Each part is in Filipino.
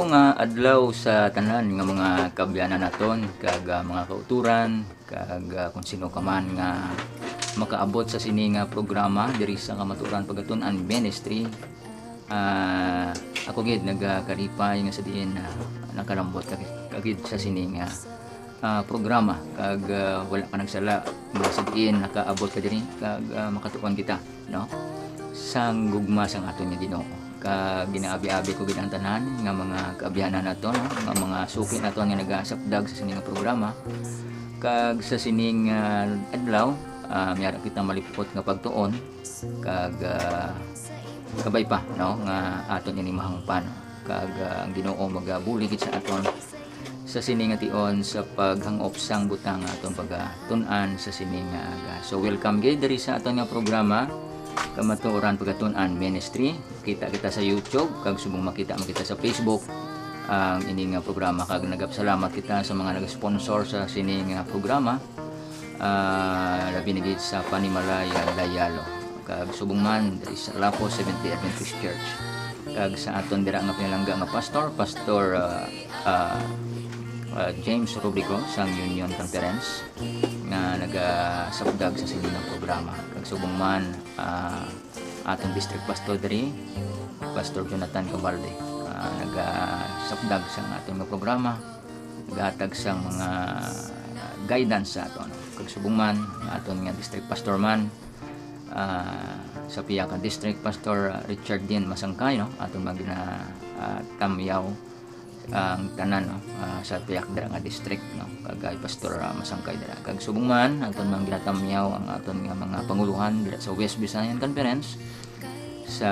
Mayong adlaw sa tanan nga mga kabyanan naton kag mga kauturan kag kung sino ka man nga makaabot sa sini nga programa diri sa Kamatuoran Pagatunan Ministry. Ako gid nagkalipay nga sa diin nakalambot kagid sa sini nga programa kag wala pa nagsala nga sa diin nakaabot ka diri kag makatuon kita no sang gugma sang aton nga Ginoo. Ginaabi-abi ko ginang tanan nga mga kaabyanan nato no? Nga mga suki nato nga nagasapdag sa sining programa kag sa sining adlaw mayara kita malipot nga pagtuon kag kabay pa no nga aton ini mahangpan kag ang Ginoo magabulig sa aton sa sining nga tion sa paghangop sang butang aton pagatun-an sa sining so welcome gid diri sa aton nga programa Kamatuoran Pagatunan Ministry. Kita sa YouTube kag subong makita sa Facebook ang ining programa kag nagapasalamat kita sa mga nag-sponsor sa sining programa labi na gid sa Panimalaya Layalo kag subong man diri sa Lapo Seventh-day Adventist Church kag sa aton dira nga pinalangga nga pastor James Rubrico sang Union Conference nga nagasapdag sa sining programa kag subong man aton district pastor diri Pastor Jonathan Cabalde nagasapdag sa aton nga programa nagahatag sang mga guidance sa aton kag subong man aton nga district pastor man sa Piakan District Pastor Richard Dean Masangkay no aton magina tamyaw ang tanan no sa Piak dira nga district no kag Pastor Masangkay dira kag subong man aton mang ginatamyaw ang aton nga mga panguluhan dira sa West Visayan Conference sa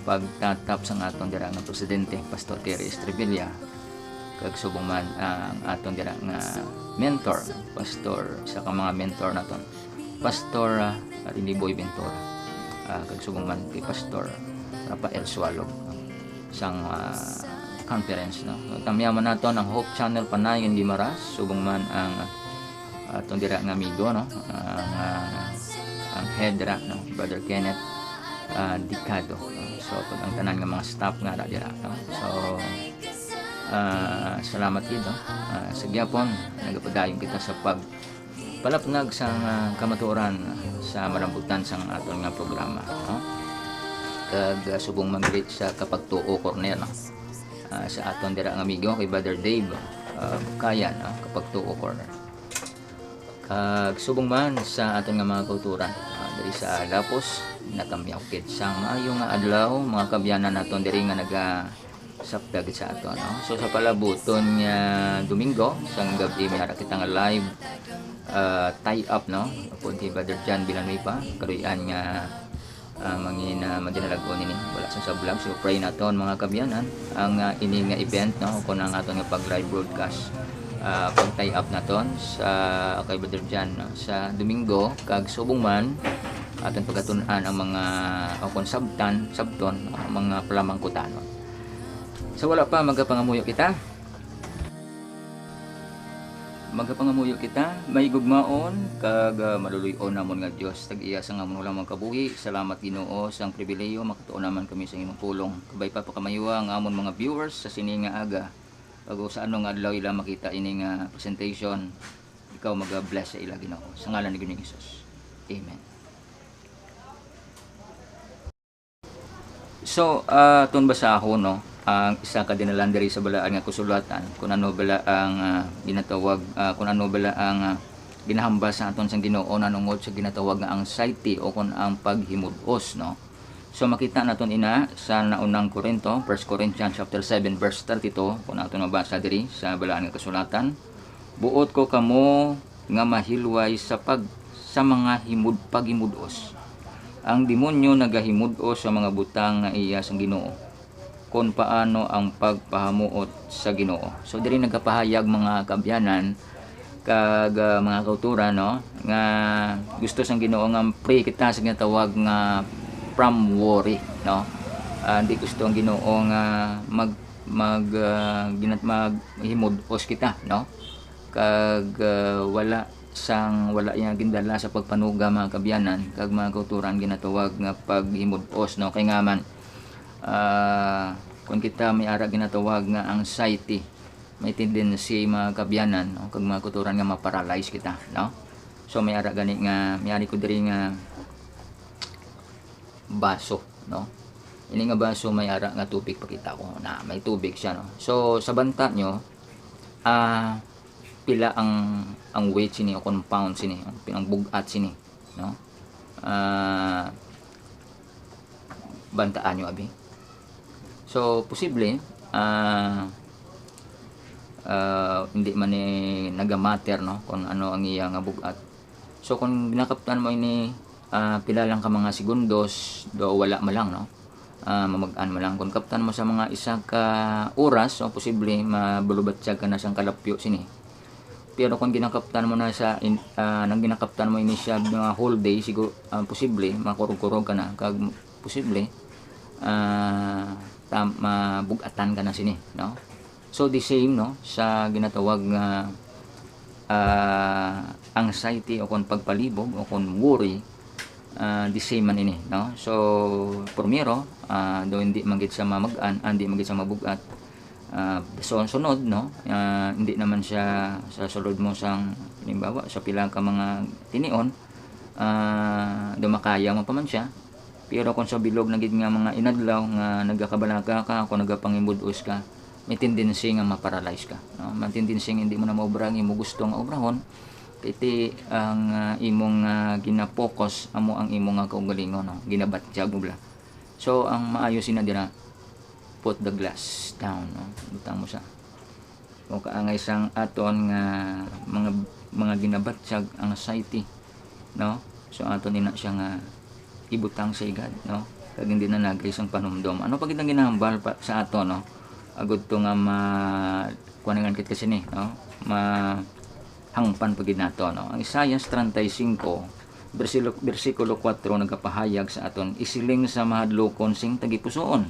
pagtatap sa aton dira nga presidente Pastor Terry Estrevilla kag subong man ang aton dira nga mentor pastor sa mga mentor naton Pastor Riniboy Ventura kag subong man kay Pastor Rafael Sualog sang conference no tamyaman nato ang Hope Channel Panayon Guimaras subong man ang aton dira nga amigo no ang head dira no Brother Kenneth Dicado so pag ang tanan nga mga staff nga dira no so salamat gid no sa gyapon nagapadayon kita sa palapnag sa kamatuoran sa malambutan sang aton nga programa no kag subong mag-reach sa kapagtuo corner no sa aton dira nga amigo kay Brother Dave Bukayan no kapag tuo corner kag subong man sa aton nga mga kauturan diri sa Lapos natamyaw kit sang maayo nga adlaw mga kabyanan naton diri nga nagasapdag sa aton no so sa palabuton nga Domingo sang gabi mayara kita nga live tie up no upon kay Brother John Villanueva karuyan nga mangina madinalagon ini wala sa vlog so pray naton mga kabyanan ang ini nga event no kun ang aton nga pag live broadcast pag tie up naton sa kay Brother Jan no? Sa Domingo kag subong man aton pagatun-an ang mga kon sabton mga palamangkutanon so wala pa magapangamuyo kita may gugmaon kag maluluy-on namon nga Dios tag-iya sa nga mga ulang kabuhi. Salamat Ginoo sang pribileyo makatuon naman kami sa imong pulong. Kabay pa pakamayuwa ang amon mga viewers sa sini nga aga. Bago sa ano nga adlaw ila makita ini nga presentation. Ikaw maga-bless sa ila Ginoo. Sa ngalan ni Ginoong Hesus. Amen. So aton basahon no ang isa ka dinalan diri sa balaan nga kasulatan kun ano bala ang ginatawag kun ano bala ang ginahambal sa aton sang Ginoo nanungod sa ginatawag nga anxiety o kun ang paghimudos no so makita naton ina sa naunang Korinto 1 Corinthians chapter 7 verse 32 kun aton mabasa diri sa balaan nga kasulatan buot ko kamo nga mahilway sa mga paghimudos ang demonyo nagahimudos sa mga butang nga iya sang Ginoo kung paano ang pagpahamuot sa Ginoo. So diri nagapahayag mga kabyanan kag mga kauturan no nga gusto sang Ginoo nga pray kita sa ginatawag nga from worry no. Di gusto ang Ginoo nga maghimudos kita no. Kag wala yang gindala sa pagpanuga mga kabyanan kag mga kauturan ginatawag nga paghimudos no kay nga man kung kita may ara ginatawag nga anxiety, may tendency mga kabyanan, no? Kag mga kuturan nga ma-paralyze kita, no? So may ara gani nga miyari ko diri nga baso, no? Ini nga baso may ara nga tubig, pakita ko na may tubig siya, no? So sa banta nyo, pila ang weight sini o compound sini, ang bugat sini, no? Bantaan nyo abi. So posible hindi man ni nagamater, no, kung ano ang iya nga bugat. So kung ginakaptan mo ini pila lang ka mga segundos do wala man lang, no, mamagaan mo lang. Kung kaptan mo sa mga isa ka oras, so posible mabulubatsag ka na siyang kalapyo sini. Pero kung ginakaptan mo na sa nang ginakaptan mo ini siya mga whole day, siguro posible makurog-kurog ka na, kag posible mabugatan ka na sini, no? So the same, no, sa ginatawag nga anxiety o kung pagpalibog o kung worry, the same man ini, no? So primero do hindi magit sa mamagaan, hindi magit sa mabugat. So sunod, no, hindi naman siya sa sulod mo sang halimbawa sa pila ka mga tinion, do makaya mo pa man siya. Pero kung sa bilog na gid nga mga inadlaw nga nagakabalaga ka, kung nagapangimud-os ka, may tendency nga ma-paralyze ka, no? May tendency nga hindi mo na maobra ang imo gusto nga obrahon, iti ang imong gina-focus amo ang imong nga kaugalingon, no? Ginabatjag mo bla. So ang maayo sina dira, put the glass down, no? Butang mo sa o kaangay sang aton nga mga ginabatjag anxiety, no? So aton ina siya nga ibutang sa igad, no? Kag hindi na nagris ang panumdom. Ano pag itang ginahambal pa sa ato, no? Agud to nga kuanangan kit kasi ni, no? Hangpan pagid nato, no? Ang Isaiah 35 bersikulo 4 nagapahayag sa aton, isiling sa mahadlokon sing tagipusoon,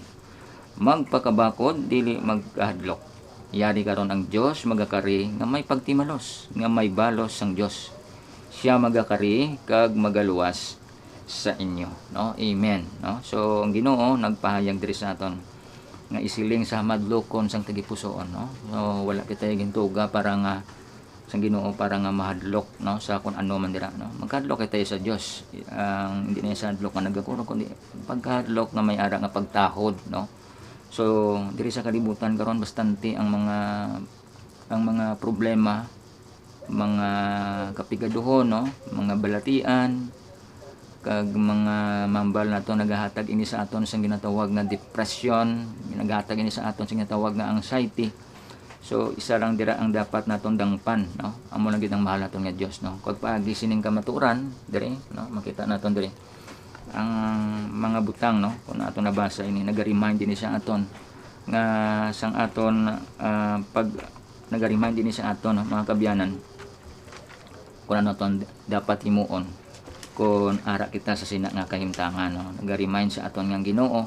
magpakabakod dili magkahadlok. Yari karon ang Dios magakari nga may pagtimalos, nga may balos sang Dios. Siya magakari kag magaluwas sa inyo, no? Amen, no? So ang Ginoo nagpahayag diri sa aton nga isiling sa madlokon sang tagipusoon, no? So wala kita gintuga para nga sang Ginoo para nga mahadlok, no, sa kun ano man dira, no? Magkadlok kita sa Dios. Hindi na sa hadlok nga nagakurog kundi pagkadlok nga may ara nga pagtahod, no? So diri sa kalibutan karon bastante ang mga problema, mga kapigaduhon, no, mga balatian, kag mga mambal nato nagahatag ini sa aton sang ginatawag nga depression, nagahatag ini sa aton sang ginatawag nga anxiety. So isa lang dira ang dapat naton dangpan, no? Amo lang gid ang mahal naton nga Dios, no? Kag paagi sining kamaturan diri, no, makita naton diri ang mga butang, no, kung aton nabasa ini naga-remind ini sa aton nga sang aton pag naga-remind ini sa aton, no, mga kabyanan, kung ano aton dapat himuon kung ara kita sa sina nga kahimtangan, no? Naga-remind sa aton nga Ginoo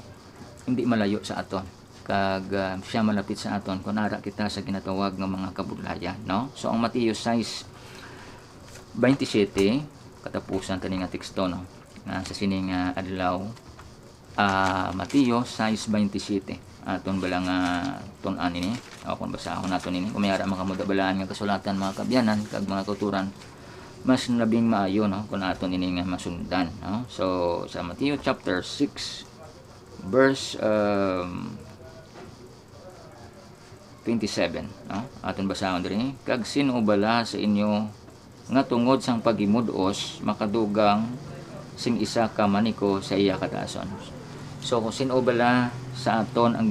hindi malayo sa aton, kag siya malapit sa aton kung ara kita sa ginatawag nga mga kabudlayan, no? So ang Mateo 6:27 katapusan kani nga teksto, no, sa sining adlaw, Mateo 6:27 aton bala nga tun-an ini o kung basahon naton ini kung may ara makamudabalaan nga kasulatan, mga kabyanan kag mga tuturan, mas labing maayo, no, kung aton ini nga masundan, no? So sa Mateo chapter 6 verse 27, no, aton basahon diri, kag sino bala sa inyo nga tungod sang pagimud-os makadugang sing isa ka maniko sa iya kataason. So kung sino bala sa aton ang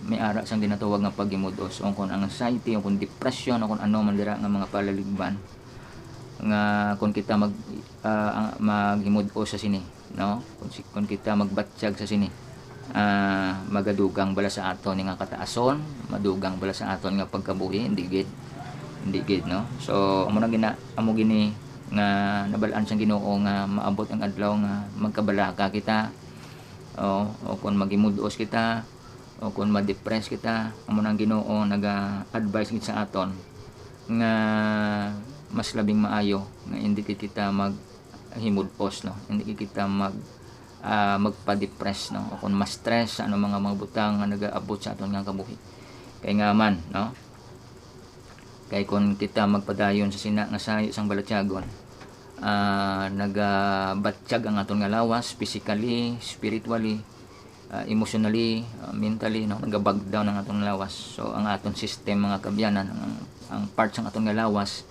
may ara sang dinatawag nga pagimud-os, o kung ang anxiety o kung depression o kung ano man dira nga mga palaligban nga kung kita maghimud-os sa sini, no, kung kita magbatsyag sa sini, magadugang bala sa aton nga kataason, madugang bala sa aton nga pagkabuhi, hindi gid, no? So amo gini nga nabalaan sang Ginoo nga maabot ang adlaw nga magkabalaka kita, o kung magimud-os kita, o kung ma-depress kita, amo nang Ginoo naga-advise gid sa aton nga mas labing maayo nga hindi kita maghimud-os, no, hindi kita magpa-depress, no, o kung ma-stress sa ano mga butang nga nagaabot sa aton nga kabuhi. Kay nga man, no, kay kung kita magpadayon sa sina nga sayo sang balatyagon, nagabatsyag ang aton nga lawas physically, spiritually, emotionally, mentally, no, nagabag down ang aton lawas. So ang aton system mga kabyanan, ang parts ng aton nga lawas,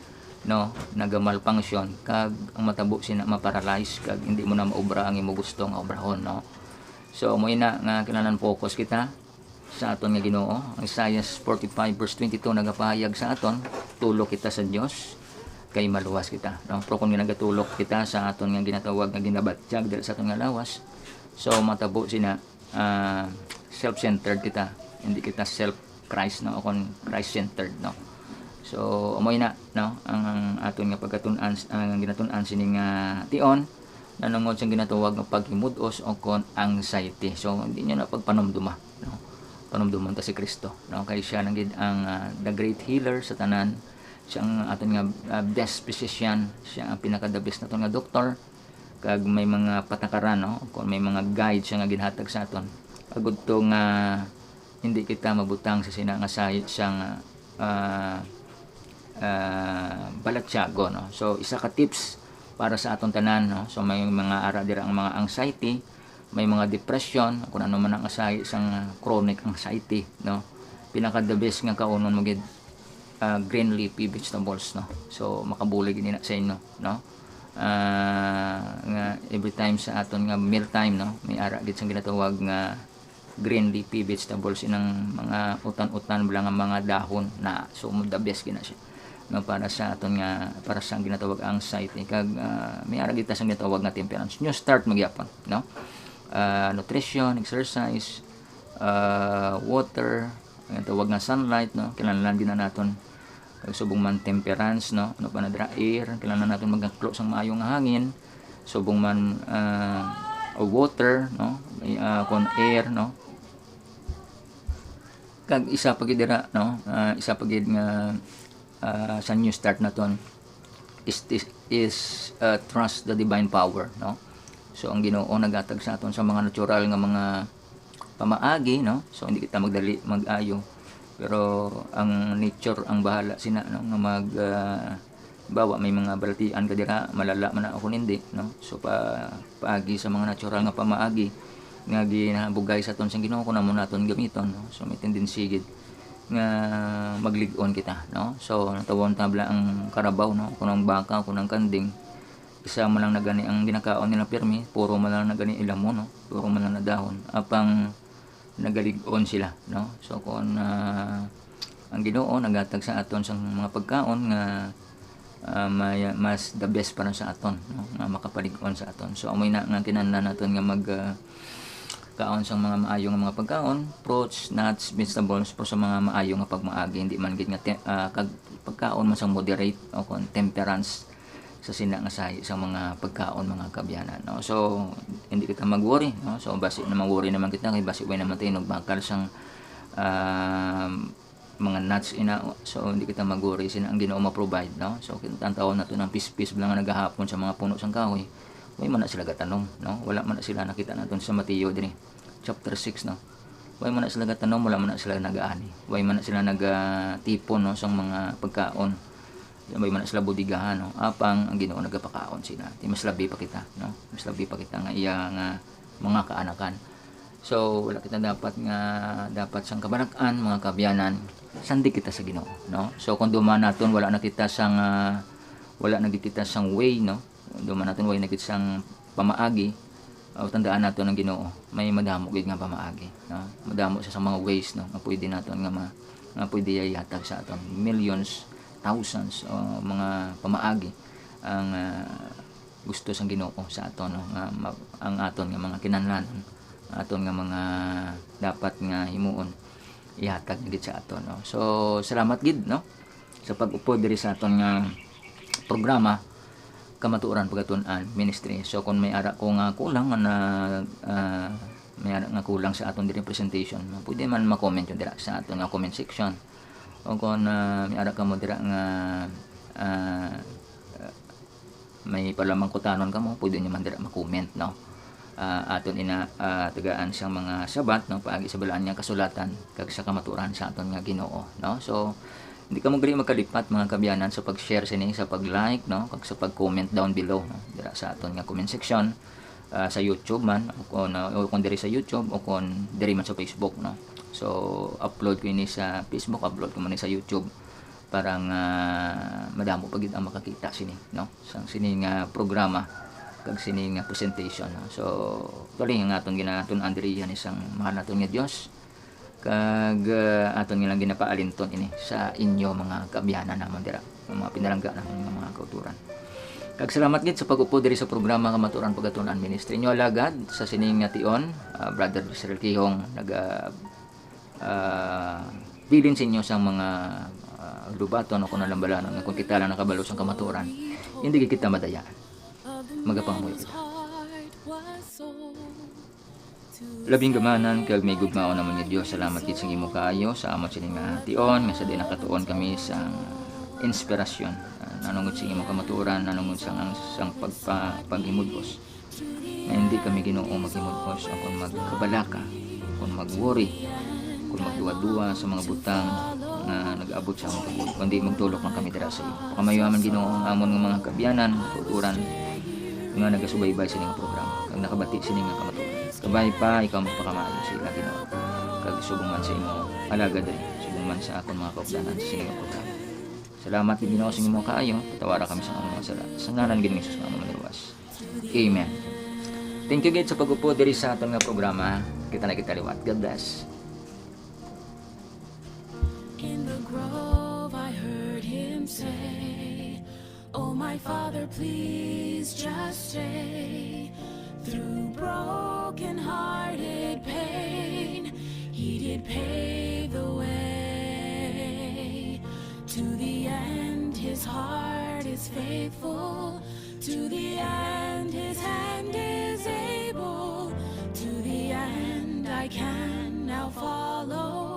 no, nagamalfunction kag ang matabo sina maparalyze kag hindi mo na maobra ang imo gusto nga obrahon, no. So mo ina nga kinahanglan focus kita sa aton nga Ginoo. Ang Isaiah 45 verse 22 nagapahayag sa aton, tulok kita sa Dios kay maluwas kita, no. Pero kung nagatulok kita sa aton nga ginatawag nga ginabatsyag diri sa aton nga lawas, so matabo sina self-centered kita, hindi kita self-Christ, no, o kung Christ-centered, no. So amoy na, no, ang aton nga pagkatun-an, ang ginatun-an sining tion nanungod sa ginatawag nga paghimudos o kon anxiety. So hindi niya na pagpanumduma, no, panumduman ta si Kristo, no, kay siya nang ang the great healer sa tanan. Siya ang aton nga best physician, siya ang pinaka-the best naton nga doktor, kag may mga patakaran, no, kung may mga guide siya nga ginhatag sa aton agud to nga hindi kita mabutang sa sina nga sayit siyang balatsyago, no. So isa ka tips para sa aton tanan, no. So may mga ara dira ang mga anxiety, may mga depression, kung ano man ang asay isang chronic anxiety, no. Pinaka the best nga kaunon magid green leafy vegetables, no. So makabulig ini na sa inyo, no. Nga every time sa aton nga meal time, no, may ara gid sang ginatawag nga green leafy vegetables, inang mga utan-utan bala nga mga dahon na so the best gina siya, no, para sa aton nga para sa ginatawag anxiety kag may ara gid ta sang ginatawag nga temperance. New start magyapon, no. Nutrition, exercise, water, ang tawag nga sunlight, no, kinahanglan din na naton kag subong man temperance, no, ano pa na dra air, kinahanglan naton mag-close ang maayong nga hangin, subong man water, no, kon air, no, kag isa pa gid dira, no, isa pa gid nga sa new start naton is trust the divine power, no. So ang Ginoo nagatag sa aton sa mga natural nga mga pamaagi, no. So hindi kita magdali mag-ayo, pero ang nature ang bahala sina, no, nga mag bawa may mga balatian ka dira malala man ako hindi, no. So paagi sa mga natural nga pamaagi nga ginabugay sa aton sa Ginoo kun amo naton gamiton, no. So may tendency gid nga maglig-on kita, no. So natawon tabla ang karabaw, no, kun ang baka, kun ang kanding, isa man lang na gani ang ginakaon nila pirmi, puro man lang na gani ilamo, no, puro man lang na dahon apang nagalig-on sila, no. So kun ang Ginoo nagatag sa aton sang mga pagkaon nga mas the best para sa aton, no, nga makapalig-on sa aton. So amoy na nga kinahanglan naton nga mag kaon sang mga maayo nga mga pagkaon, fruits, nuts, vegetables, pro sa mga maayo nga pagmaagi, hindi man gid nga kag pagkaon man sang moderate o kon temperance sa sina nga sahi sa mga pagkaon mga kabyanan, no. So hindi kita mag-worry, no. So basi naman worry naman kita kay basi way naman tayo bakal sang mga nuts ina, so hindi kita mag-worry sina ang Ginoo ma-provide, no. So kinatawon nato ng pispis lang nga nagahapon sa mga puno sang kahoy, way man na sila gatanom, no. Wala man na sila nakita naton sa Mateo diri chapter 6, no. Way man na sila gatanom, wala man na sila nagaani, way man na sila nagatipon, no, sang mga pagkaon, way man na sila budigahan, no. Apang ang Ginoo nagapakaon sila, di mas labi pa kita, no, mas labi pa kita nga iya nga mga kaanakan. So wala kita dapat sang kabarak-an mga kabyanan, sandi kita sa Ginoo, no. So kung duman naton wala na kita sang way, no, duman naton way na kita sang pamaagi, tandaan naton ang Ginoo may madamo gid nga pamaagi, no. Madamo sa mga ways, no, nga pwede naton nga pwede ihatag sa aton, millions, thousands mga pamaagi ang gusto sang Ginoo sa aton, no, nga ang aton nga mga kinahanglan, aton nga mga dapat nga himuon ihatag gid sa aton, no. So salamat gid, no, sa pag-upod diri sa aton nga programa Kamatuoran Pagkatun-an Ministry. So kung may ara ko nga kulang na may ara nga kulang sa aton diri presentation, pwede man ma-comment yun dira sa aton nga comment section, o kung may ara ka mo dira nga may palamang kutanon ka mo, pwede nyo man dira ma-comment, no. aton tagaan siyang mga sabat no paagi sa balaan niya kasulatan kag sa kamaturan sa aton nga Ginoo no. So hindi ka magdali magkalipat mga kabyanan sa pag-share sini, sa pag-like no kag sa pag-comment down below no dira sa aton nga comment section sa YouTube man o kung diri sa YouTube o kung diri man sa Facebook no. So upload ko ini sa Facebook, upload ko man sa YouTube para nga madamo pa gid ang makakita sini no sang sini nga programa kag sini nga presentation no. So tuloy nga aton ginaton-an diri yan isang mahal naton nga Dios kag aton nga lang ginapaalinton ini sa inyo mga kaabyanan namon dira mga pinalangga namon mga kauturan. Kag salamat gid sa pag-upo diri sa programa Kamaturan Pagatunan Ministry nyo alagad sa sining nga tion Brother Israel Kihong naga bilin sa inyo sang mga lubaton o kung nalambalan nga kung kita lang nakabalo sang kamaturan hindi kita madayaan magapangamuyo kita. Labing gamanan kag may gugmao naman nga Dios salamat gid sa imo kaayo sa amon sining nga tion nga sa di nakatuon kami sang inspirasyon nanungod sa imo kamaturan nanungod sang pag-imudbos na hindi kami Ginoo mag-imudbos akon magkabalaka kung mag-worry kung magduwa-duwa sa mga butang na nag-abot sa among tugod kundi magtulok lang kami dira sa iyo pakamayoman Ginoo ang amon nga mga kabyanan kauturan nga nagasubaybay sa ning programa kag nakabati sa ning kamaturan kabay pa ikaw magpakamaayo sila Ginoo kag subong man sa imo alagad diri subong man sa akon mga kaupdanan sa sining programa. Salamat gid Ginoo sa imo kaayo patawara kami sa among mga sala sa ngalan gid ni Jesus nga among naluwas. Amen. Thank you gid sa pag-upo diri sa aton nga programa. Kita na kita liwat. God bless. In the grove I heard him say, "Oh my Father, please just stay." Through broken-hearted pain, he did pave the way. To the end, his heart is faithful. To the end, his hand is able. To the end, I can now follow.